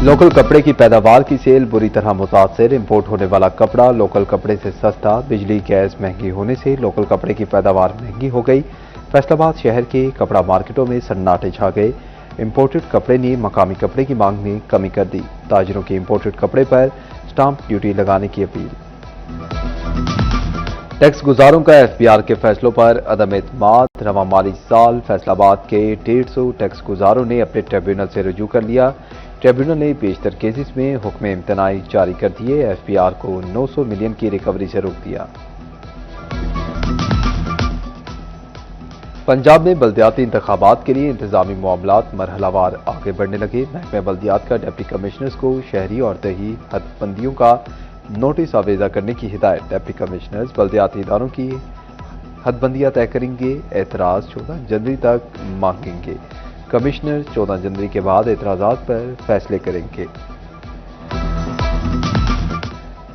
Local कपड़े की पैदावार की सेल बुरी तरह मुतासर। इंपोर्ट होने वाला कपड़ा लोकल कपड़े से सस्ता। बिजली गैस महंगी होने से लोकल कपड़े की पैदावार महंगी हो गई। फैसलाबाद शहर के कपड़ा मार्केटों में सन्नाटे छा गए। इंपोर्टेड कपड़े ने मकामी कपड़े की मांग में कमी कर दी। ताजिरों की इंपोर्टेड कपड़े पर स्टाम्प ड्यूटी लगाने की अपील। टैक्स गुजारों का एफबीआर के फैसलों पर अदम एतमाद। रवां माली साल फैसलाबाद के 150 टैक्स गुजारों ने अपने ट्रिब्यूनल से रुजू कर लिया। ट्रिब्यूनल ने बेशतर केसेस में हुक्म इम्तनाई जारी कर दिए। एफबीआर को 900 मिलियन की रिकवरी से रोक दिया। पंजाब में बल्दियाती इंतखाबात के लिए इंतजामी मामलात मरहलावार आगे बढ़ने लगे। महकमा बल्दियात का डिप्टी कमिश्नर्स को शहरी और दही हदबंदियों का नोटिस आवेजा करने की हिदायत। डिप्टी कमिश्नर्स बल्दियाती इदारों की हदबंदियां तय करेंगे। एतराज 14 जनवरी तक मांगेंगे। कमिश्नर 14 जनवरी के बाद एतराजात पर फैसले करेंगे।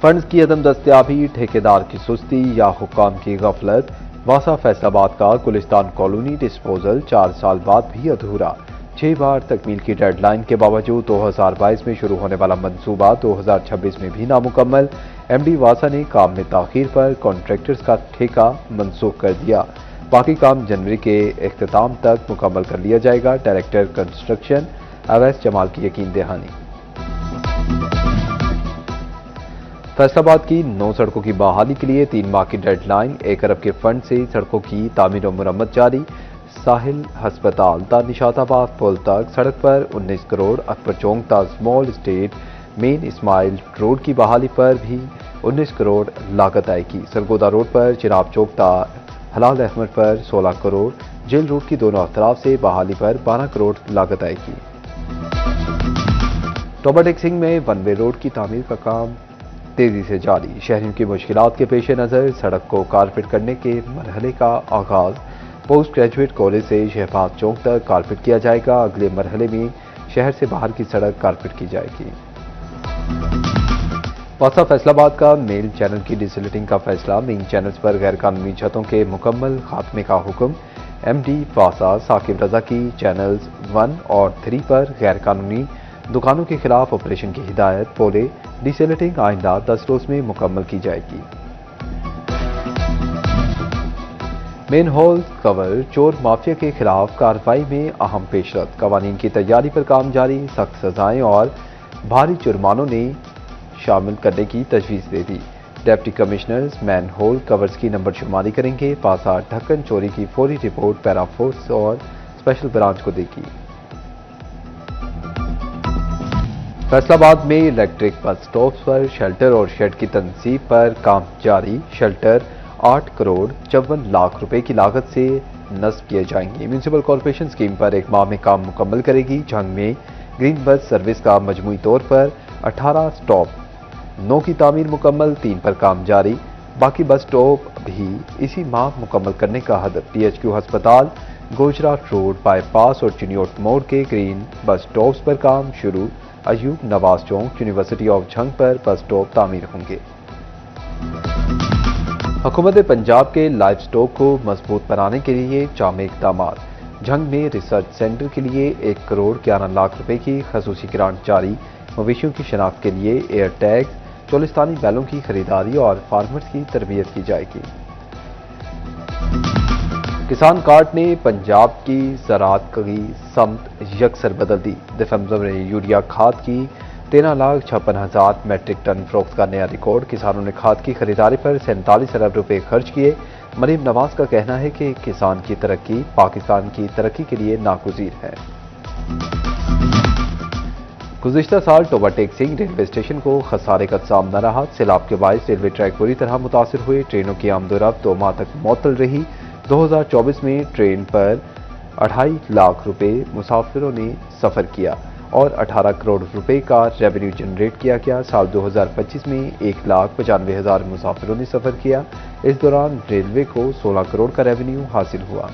फंड्स की अदम दस्तयाबी, ठेकेदार की सुस्ती या हुक्काम की गफलत। वासा फैसलाबाद का गुलिस्तान कॉलोनी डिस्पोजल 4 साल बाद भी अधूरा। 6 बार तकमील की डेडलाइन के बावजूद 2022 में शुरू होने वाला मंसूबा 2026 में भी नामुकम्मल। एमडी वासा ने काम में ताखीर पर कॉन्ट्रैक्टर्स का ठेका मनसूख कर दिया। बाकी काम जनवरी के इख्तिताम तक मुकम्मल कर लिया जाएगा। डायरेक्टर कंस्ट्रक्शन अवैस जमाल की यकीन दहानी। फैसलाबाद की 9 सड़कों की बहाली के लिए 3 माह की डेडलाइन। 1 अरब के फंड से सड़कों की तामीर और मुरम्मत जारी। साहिल हस्पताल ता निशाताबाद पुल तक सड़क पर 19 करोड़। अकबर चौक ता small state main Ismail road की बहाली पर भी 19 करोड़ लागत आएगी। सरगोदा रोड पर चिराब चौक ता हलाल अहमद पर 16 करोड़। जेल रोड की दोनों अतराफ से बहाली पर 12 करोड़ लागत आएगी। टोबा टेक्सिंग में वन वे रोड की तामीर का काम तेजी से जारी। शहरियों की मुश्किलात के पेश नज़र सड़क को कारपेट करने के मरहले का आगाज। पोस्ट ग्रेजुएट कॉलेज से शहबाज चौक तक कारपेट किया जाएगा। अगले मरहले में शहर से बाहर की सड़क कारपेट की जाएगी। वासा फैसलाबाद का मेल चैनल की डिसलिटिंग का फैसला। मेन चैनल्स पर गैर कानूनी छतों के मुकम्मल खात्मे का हुक्म। एमडी वासा साकिब रजा की चैनल्स 1 और 3 पर गैर कानूनी दुकानों के खिलाफ ऑपरेशन की हिदायत। बोले डिसलिटिंग आइंदा 10 रोज में मुकम्मल की जाएगी। मेन हॉल कवर चोर माफिया के खिलाफ कार्रवाई में अहम पेशरफ्त। कवानीन की तैयारी पर काम जारी। सख्त सजाएं और भारी जुर्मानों ने शामिल करने की तजवीज़ दे दी। Deputy commissioners manhole covers की नंबर शुमारी करेंगे। पासा ढक्कन चोरी की फौरी रिपोर्ट पैरा फोर्स और स्पेशल ब्रांच को देगी। फैसलाबाद में इलेक्ट्रिक बस स्टॉप्स पर शेल्टर और शेड की तनसीब पर काम जारी। शेल्टर 8 करोड़ 54 लाख रुपए की लागत से नस्ब किए जाएंगे। म्यूनिसिपल कॉरपोरेशन स्कीम पर 1 माह में काम मुकम्मल करेगी। जंग में ग्रीन बस सर्विस का मजमूई तौर पर 18 स्टॉप, 9 की तामीर मुकम्मल, 3 पर काम जारी। बाकी बस स्टॉप भी इसी माह मुकम्मल करने का हदफ। PHQ हस्पताल, गोजरा रोड बाईपास और चिनियोट मोड़ के ग्रीन बस स्टॉप्स पर काम शुरू। अयूब नवाज चौक, यूनिवर्सिटी ऑफ झंग पर बस स्टॉप तामीर होंगे। हुकूमत पंजाब के लाइफ स्टॉक को मजबूत बनाने के लिए जामे इक़दाम। झंग में रिसर्च सेंटर के लिए 1 करोड़ 11 लाख रुपए की खसूसी ग्रांट जारी। मवेशियों की शनाख्त के लिए एयर टैग्स, चोलिस्तानी बैलों की खरीदारी और फार्मर्स की तरबियत की जाएगी। किसान कार्ड ने पंजाब की ज़राअत की समत यकसर बदल दी। दिसंबर में यूरिया खाद की 13,56,000 मैट्रिक टन फरोख्त का नया रिकॉर्ड। किसानों ने खाद की खरीदारी पर 47 अरब रुपए खर्च किए। मरीम नवाज का कहना है कि किसान की तरक्की पाकिस्तान की तरक्की के लिए नागुज़ीर है। गुज़िश्ता साल टोबा टेक्सिंग रेलवे स्टेशन को खसारे का सामना रहा। सैलाब के बायस रेलवे ट्रैक बुरी तरह मुतासिर हुए। ट्रेनों की आमदोरफ्त 2 माह तक मुअत्तल रही। 2024 में ट्रेन पर 2.5 लाख रुपए मुसाफिरों ने सफ़र किया और 18 करोड़ रुपए का रेवेन्यू जनरेट किया गया। साल 2025 में 1,95,000 मुसाफिरों ने सफ़र किया। इस दौरान रेलवे को 16 करोड़ का रेवेन्यू हासिल हुआ।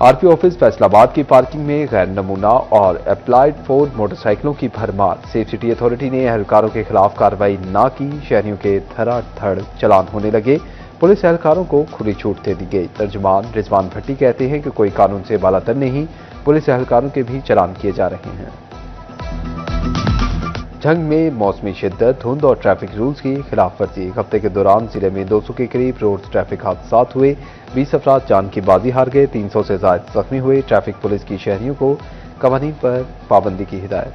आरपी ऑफिस फैसलाबाद की पार्किंग में गैर नमूना और अप्लाइड फोर्ड मोटरसाइकिलों की भरमार। सेफ सिटी अथॉरिटी ने एहलकारों के खिलाफ कार्रवाई ना की। शहरियों के धड़ाधड़ चलान होने लगे। पुलिस एहलकारों को खुली छूट दे दी गई। तर्जुमान रिजवान भट्टी कहते हैं कि कोई कानून से बालातर नहीं, पुलिस एहलकारों के भी चालान किए जा रहे हैं। जंग में मौसमी शिद्दत, धुंध और ट्रैफिक रूल्स की खिलाफवर्जी। एक हफ्ते के दौरान जिले में 200 के करीब रोड ट्रैफिक हादसा हुए। 20 अफराद जान की बाजी हार गए, 300 से ज्यादा जख्मी हुए। ट्रैफिक पुलिस की शहरियों को कवानीन पर पाबंदी की हिदायत।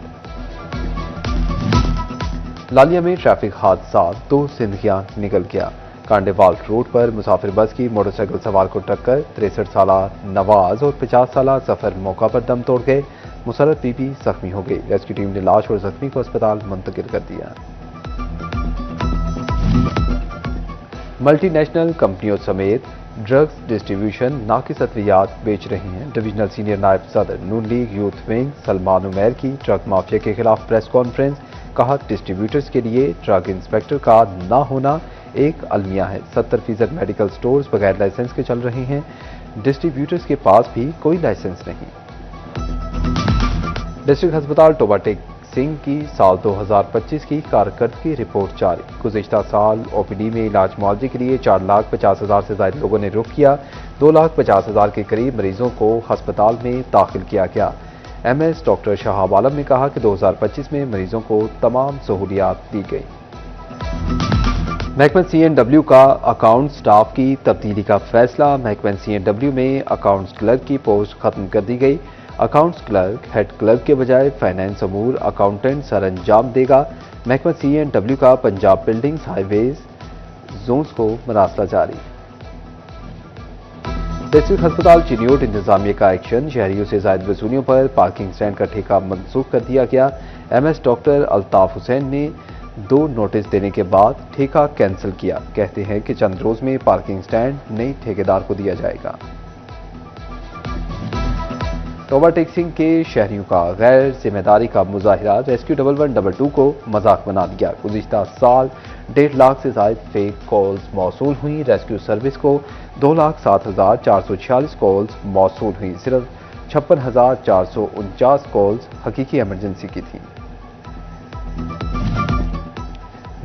लालिया में ट्रैफिक हादसा, 2 जिंदगियां निकल गया। कांडेवाल रोड पर मुसाफिर बस की मोटरसाइकिल सवार को टक्कर। 63 साल नवाज और 50 साल जफर मौका पर दम तोड़ गए। मुसरत बीबी जख्मी हो गई। रेस्क्यू टीम ने लाश और जख्मी को अस्पताल मुंतकिल कर दिया। मल्टीनेशनल कंपनियों समेत ड्रग्स डिस्ट्रीब्यूशन नाकिस अद्वियात बेच रहे हैं। डिविजनल सीनियर नायब सदर Noon League youth wing Salman Umair की ड्रग माफिया के खिलाफ प्रेस कॉन्फ्रेंस। कहा, डिस्ट्रीब्यूटर्स के लिए ड्रग इंस्पेक्टर का ना होना एक अलमिया है। 70% मेडिकल स्टोर्स बगैर लाइसेंस के चल रहे हैं। डिस्ट्रीब्यूटर्स के पास भी कोई लाइसेंस नहीं। डिस्ट्रिक्ट अस्पताल टोबा टेक सिंह की साल 2025 की कारकर्दगी रिपोर्ट जारी। गुज़िश्ता साल ओपीडी में इलाज मुआवजे के लिए 4,50,000 से ज्यादा लोगों ने रुख किया। 2,50,000 के करीब मरीजों को अस्पताल में दाखिल किया गया। एमएस डॉक्टर शहाब आलम ने कहा कि 2025 में मरीजों को तमाम सहूलियात दी गई। महकमा CNW का अकाउंट स्टाफ की तब्दीली का फैसला। महकमा CNW में अकाउंट्स क्लर्क की पोस्ट खत्म कर दी गई। अकाउंट्स क्लर्क हेड क्लर्क के बजाय फाइनेंस अमूर अकाउंटेंट सर अंजाम देगा। महकमा CNW का पंजाब बिल्डिंग्स हाईवेज जोन्स को मरासला जारी। डिस्ट्रिक्ट अस्पताल चिन्योट इंतजामिया का एक्शन। शहरियों से जायद वसूलियों पर पार्किंग स्टैंड का ठेका मनसूख कर दिया गया। एमएस डॉक्टर अल्ताफ हुसैन ने 2 नोटिस देने के बाद ठेका कैंसिल किया। कहते हैं कि चंद रोज में पार्किंग स्टैंड नई ठेकेदार को दिया जाएगा। टोबा टेक सिंह के शहरियों का गैर जिम्मेदारी का मुजाहिरा। रेस्क्यू 1112 को मजाक बना दिया। गुज़िश्ता साल 1.5 लाख से ज्यादा फेक कॉल्स मौसूल हुई। रेस्क्यू सर्विस को 2,07,446 कॉल्स मौसूल हुई। सिर्फ 56,449 कॉल्स हकीकी इमरजेंसी की थी।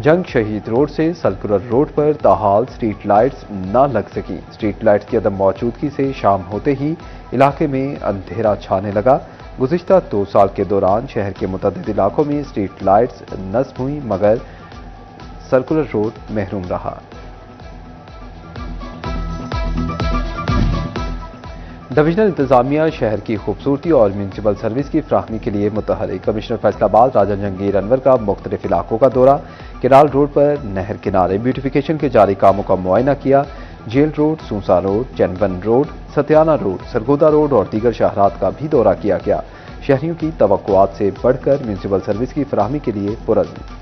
जंग शहीद रोड से सलकुरर रोड पर ताहाल स्ट्रीट लाइट्स न लग सकी। स्ट्रीट लाइट्स की अदम मौजूदगी से शाम होते ही इलाके में अंधेरा छाने लगा। गुज़िश्ता 2 साल के दौरान शहर के मुतअद्दिद इलाकों में स्ट्रीट लाइट्स नस्ब हुई, मगर सर्कुलर रोड महरूम रहा। डिविजनल इंतजामिया शहर की खूबसूरती और म्यूनसिपल सर्विस की फ्राहमी के लिए मुतहरिक। कमिश्नर फैसलाबाद राजा जहांगीर अनवर का मुख्तलिफ इलाकों का दौरा। किराल रोड पर नहर किनारे ब्यूटिफिकेशन के जारी कामों का मुआयना किया। Jail road, Susan road, Chenone road, Satiana road, Sargodha road और दीगर शहरात का भी दौरा किया गया। शहरियों की तवक्कुआत से बढ़कर म्यूनसिपल सर्विस की फराहमी के लिए पुरज़्म।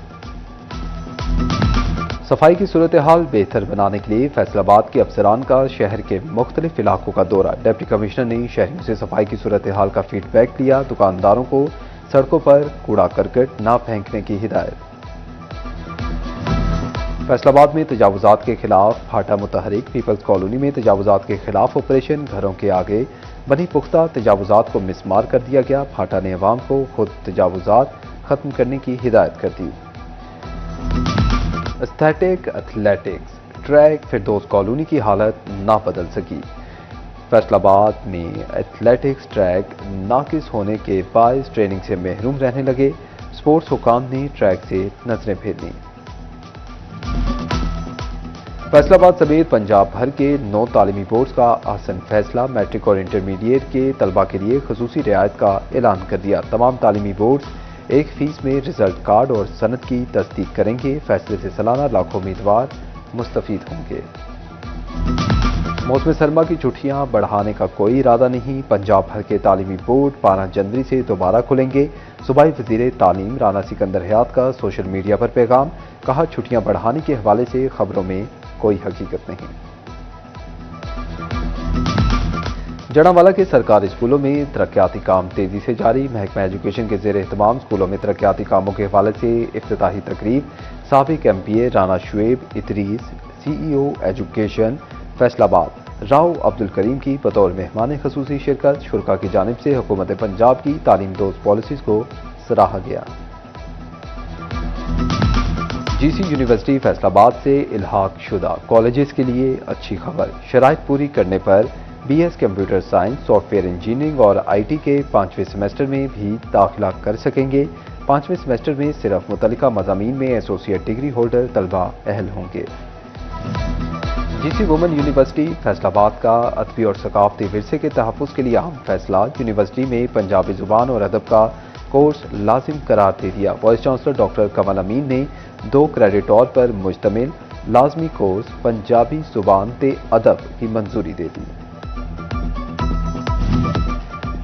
सफाई की सूरत हाल बेहतर बनाने के लिए फैसलाबाद के अफसरान का शहर के मुख्तलिफ इलाकों का दौरा। डिप्टी कमिश्नर ने शहरियों से सफाई की सूरत हाल का फीडबैक लिया। दुकानदारों को सड़कों पर कूड़ा करकट न फेंकने की हिदायत। फैसलाबाद में तजावुजात के खिलाफ फाटा मुतहरिक। पीपल्स कॉलोनी में तजावुजात के खिलाफ ऑपरेशन। घरों के आगे बनी पुख्ता तजावुजात को मिसमार कर दिया गया। फाटा ने अवाम को खुद तजावुजात खत्म करने की हिदायत कर दी। एस्थेटिक एथलेटिक्स ट्रैक फिरदौस कॉलोनी की हालत ना बदल सकी। फैसलाबाद में एथलेटिक्स ट्रैक नाकिस होने के बायस ट्रेनिंग से महरूम रहने लगे। स्पोर्ट्स हुकाम ने ट्रैक से नजरें फेर लीं। फैसलाबाद समेत पंजाब भर के 9 तालीमी बोर्ड्स का आसन फैसला। मैट्रिक और इंटरमीडिएट के तलबा के लिए खसूसी रियायत का ऐलान कर दिया। तमाम तालीमी बोर्ड्स 1 फीस में रिजल्ट कार्ड और सनद की तस्दीक करेंगे। फैसले से सालाना लाखों उम्मीदवार मुस्तफीद होंगे। मौसम सरमा की छुट्टियां बढ़ाने का कोई इरादा नहीं। पंजाब भर के तालीमी बोर्ड 12 जनवरी से दोबारा खुलेंगे। सूबाई वज़ीर तालीम राना सिकंदर हयात का सोशल मीडिया पर पैगाम। कहा, छुट्टियां बढ़ाने के हवाले से खबरों में कोई हकीकत नहीं। जड़ावाला के सरकारी स्कूलों में तरक्याती काम तेजी से जारी। महकमा एजुकेशन के ज़ेर एहतमाम स्कूलों में तरक्याती कामों के हवाले से इफ्तिताही तकरीब। साबिक MPA Rana Shoaib Idrees, CEO education Faisalabad Rao Abdul Karim की बतौर मेहमान खसूसी शिरकत। शुरा की जानिब से हुकूमत पंजाब की तालीम दोस्त पॉलिसीज को सराहा गया। GC यूनिवर्सिटी फैसलाबाद से इल्हाक शुदा कॉलेजेस के लिए अच्छी खबर। शराइत पूरी करने पर BS computer science, software engineering और IT के 5वें सेमेस्टर में भी दाखिला कर सकेंगे। 5वें सेमेस्टर में सिर्फ मुतल्लिका मज़ामीन में एसोसिएट डिग्री होल्डर तलबा अहल होंगे। GC वुमेन यूनिवर्सिटी फैसलाबाद का अदबी और सकाफती विरसे के तहफ़्फ़ुज़ के लिए अहम फैसला। यूनिवर्सिटी में पंजाबी ज़ुबान और अदब का कोर्स लाजिम करार दे दिया। वाइस चांसलर डॉक्टर कमल अमीन ने 2 क्रेडिट और पर मुश्तमिल लाजमी कोर्स पंजाबी ज़ुबान ते अदब की मंजूरी दे दी।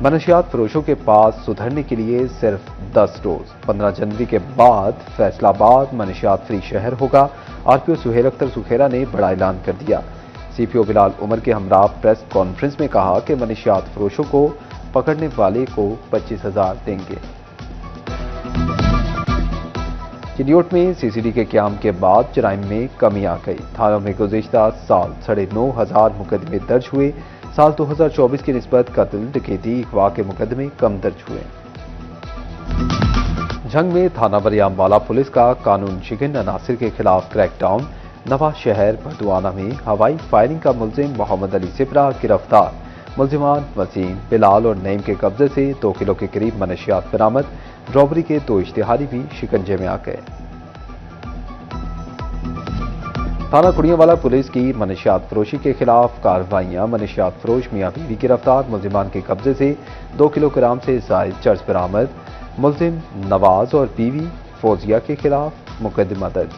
मनशियात फरोशों के पास सुधरने के लिए सिर्फ 10 रोज। 15 जनवरी के बाद फैसलाबाद मनशियात फ्री शहर होगा। RPO सुहेल अख्तर सुखेरा ने बड़ा ऐलान कर दिया। CPO बिलाल उमर के हमरा प्रेस कॉन्फ्रेंस में कहा कि मनशियात फरोशों को पकड़ने वाले को 25,000 देंगे। चिडियोट में CCD के क़याम के बाद जराइम में कमी आ गई। थानों में गुज़िश्ता साल 9,500 मुकदमे दर्ज हुए। साल 2024 की निस्बत कत्ल, डकैती, अगवा के मुकदमे कम दर्ज हुए। जंग में थाना बरियामवाला पुलिस का कानून शिकन अनासिर के खिलाफ क्रैकडाउन। नवाज शहर बरदुआना में हवाई फायरिंग का मुलजिम मोहम्मद अली सिपरा गिरफ्तार। मुलजिमान वसीम, बिलाल और नईम के कब्जे से 2 किलो के करीब मनशियात बरामद। रॉबरी के 2 इश्तिहारी भी शिकंजे में आ गए। थाना कुड़ियावाला पुलिस की मनशियात फरोशी के खिलाफ कार्रवाइयां। मनशियात फरोश मियां बीवी गिरफ्तार। मुलजिमान के कब्जे से 2 किलोग्राम से जायद चर्च बरामद। मुलजिम नवाज और बीवी फौजिया के खिलाफ मुकदमा दर्ज।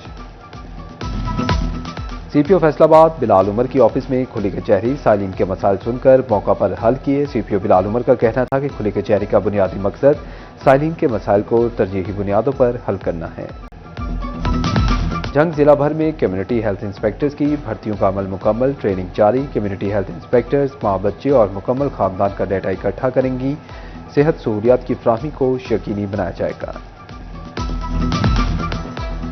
CPO फैसलाबाद बिलाल उमर की ऑफिस में खुली कचहरी। साइलिन के मसाइल सुनकर मौका पर हल किए। CPO बिलाल उमर का कहना था कि खुली कचहरी का बुनियादी मकसद साइलिन के मसाइल को तरजीही बुनियादों पर हल करना है। जंग जिला भर में कम्युनिटी हेल्थ इंस्पेक्टर्स की भर्तियों का अमल मुकम्मल। ट्रेनिंग जारी। कम्युनिटी हेल्थ इंस्पेक्टर्स माँ, बच्चे और मुकम्मल खानदान का डेटा इकट्ठा करेंगी। सेहत सहूलियात की फ्राहमी को यकीनी बनाया जाएगा।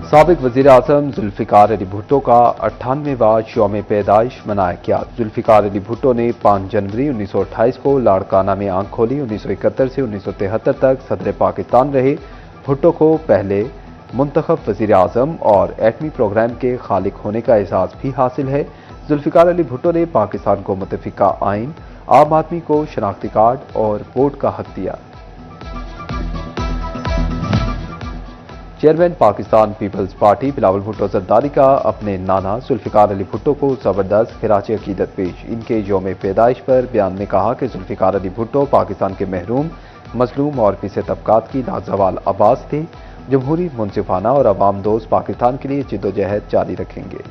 साबिक वज़ीर आज़म जुल्फ़िकार अली भुट्टो का 98वां यौम पैदाइश मनाया गया। जुल्फ़िकार अली भुट्टो ने 5 जनवरी 1928 को लाड़काना में आंख खोली। 1971 से 1973 तक सदर पाकिस्तान रहे। भुट्टो को पहले मुंतखब वज़ीर आज़म और एटमी प्रोग्राम के खालिक होने का एजाज़ भी हासिल है। जुल्फ़िकार अली भुट्टो ने पाकिस्तान को मुतफ़िका आइन, आम आदमी को शनाख्ती कार्ड और वोट का हक दिया। Chairman Pakistan Peoples Party Bilawal Bhutto Zardari का अपने नाना जुल्फ़िकार अली भुट्टो को जबरदस्त खिराज अकीदत पेश। इनके यौम पैदाइश पर बयान में कहा कि जुल्फ़िकार अली भुट्टो पाकिस्तान के महरूम, मजलूम और पिछड़े तबकात की लाजवाल आवाज़ थे। जमहूरी, मुनसिफाना और अवाम दोस्त पाकिस्तान के लिए जिद्दोजहद जारी रखेंगे।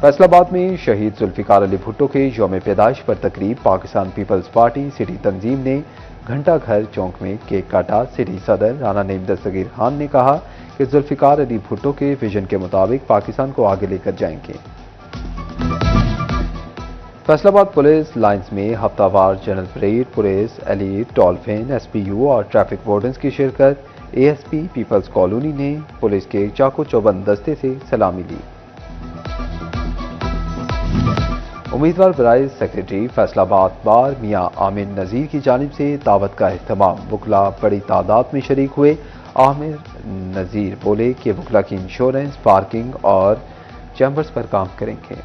फैसलाबाद में शहीद जुल्फ़िकार अली भुट्टो के यौम पैदाइश पर तकरीब। पाकिस्तान पीपल्स पार्टी सिटी तंजीम ने घंटा घर चौक में केक काटा। सिटी सदर राना नईम दस्तगीर खान ने कहा कि जुल्फ़िकार अली भुट्टो के विजन के मुताबिक पाकिस्तान को आगे लेकर जाएंगे। फैसलाबाद पुलिस लाइन्स में हफ्तावार general parade, police, elite, dolphin, SPU और ट्रैफिक वार्डन्स की शिरकत। ASP पीपल्स कॉलोनी ने पुलिस के चाको चौबंद दस्ते से सलामी ली। उम्मीदवार बराए सेक्रेटरी फैसलाबाद बार मियां आमिर नज़ीर की जानिब से दावत का एहतमाम। वकला बड़ी तादाद में शरीक हुए। आमिर नज़ीर बोले कि वकला की इंश्योरेंस, पार्किंग और चैम्बर्स पर काम करेंगे।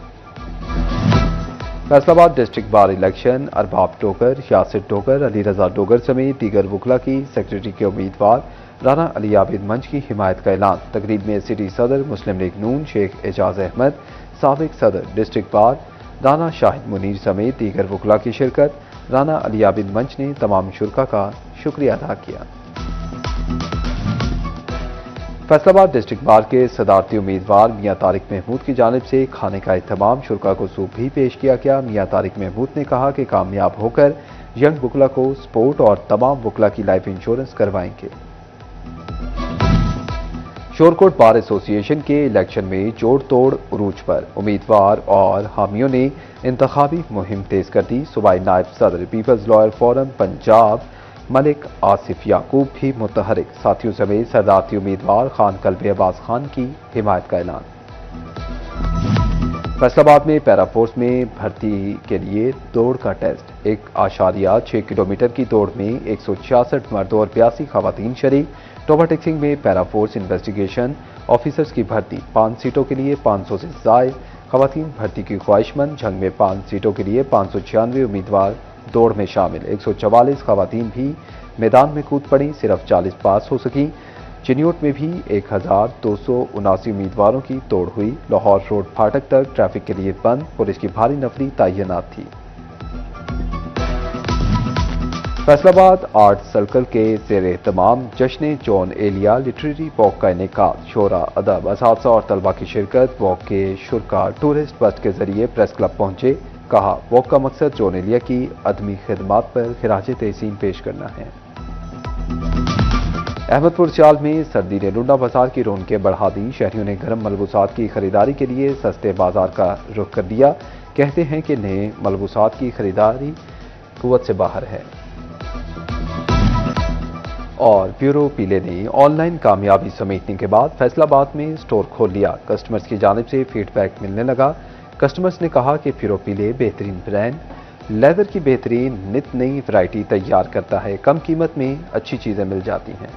Faisalabad district bar election Arbab Dogar, Yasir Dogar, Ali Raza Dogar समेत दीगर वकला की सेक्रेटरी के उम्मीदवार राना अली आबिद मंच की हिमायत का ऐलान। तकरीब में सिटी सदर मुस्लिम लीग नून शेख एजाज अहमद, साबिक सदर डिस्ट्रिक्ट बार राना शाहिद मुनीर समेत दीगर वकला की शिरकत। राना अली आबिद मंच ने तमाम शुरका का शुक्रिया अदा किया। फैसलाबाद डिस्ट्रिक्ट बार के सदारती उम्मीदवार मियां तारिक महमूद की जानिब से खाने का एहतमाम, शुरका को सूप भी पेश किया गया। मियां तारिक महमूद ने कहा कि कामयाब होकर यंग वकला को स्पोर्ट और तमाम वकला की लाइफ इंश्योरेंस करवाएंगे। शोरकोट बार एसोसिएशन के इलेक्शन में जोड़ तोड़ उरूज पर। उम्मीदवार और हामियों ने इंतखाबी मुहिम तेज कर दी। सूबाई नायब सदर peoples lawyer forum Punjab Malik Asif Yaqoob भी मुतहरिक। साथियों समेत सदारती उम्मीदवार खान कल्बे अब्बास खान की हिमायत का ऐलान। फैसलाबाद में पैरा फोर्स में भर्ती के लिए दौड़ का टेस्ट। 1.6 किलोमीटर की दौड़ में 166 मर्द और 82 खवातीन शरीक। टोबा टेक्सिंग में पैरा फोर्स इन्वेस्टिगेशन ऑफिसर्स की भर्ती। 5 सीटों के लिए 500 से जायद खवातीन भर्ती की ख्वाहिशमंद, जंग में 5 सीटों के लिए 596 उम्मीदवार दौड़ में शामिल। 144 खवातीन भी मैदान में कूद पड़ी, सिर्फ 40 पास हो सकी। चिन्योट में भी 1279 उम्मीदवारों की दौड़ हुई। लाहौर रोड फाटक तक ट्रैफिक के लिए बंद, पुलिस की भारी नफरी तैनात थी। फैसलाबाद आर्ट सर्कल के ज़ेरे तमाम जश्न जॉन एलिया लिटरेरी वॉक का इनेकाद, शोरा, अदब, असातिज़ा और तलबा की शिरकत। वॉक के शुरा टूरिस्ट बस के जरिए प्रेस क्लब पहुंचे। कहा, वॉक का मकसद जॉन एलिया की अदमी खिदमात पर खिराज तहसीन पेश करना है। अहमदपुर सियाल में सर्दी ने लुंडा बाजार की रौनकें बढ़ा दी। शहरियों ने गर्म मलबूसात की खरीदारी के लिए सस्ते बाजार का रुख कर दिया। कहते हैं कि नए मलबूसात की खरीदारी कुव्वत से बाहर है। और ब्यूरो पीले ने ऑनलाइन कामयाबी समेटने के बाद फैसलाबाद में स्टोर खोल लिया। कस्टमर्स की जानिब से फीडबैक मिलने लगा। कस्टमर्स ने कहा कि ब्यूरो पीले बेहतरीन ब्रांड, लेदर की बेहतरीन नित नई वैरायटी तैयार करता है। कम कीमत में अच्छी चीजें मिल जाती हैं।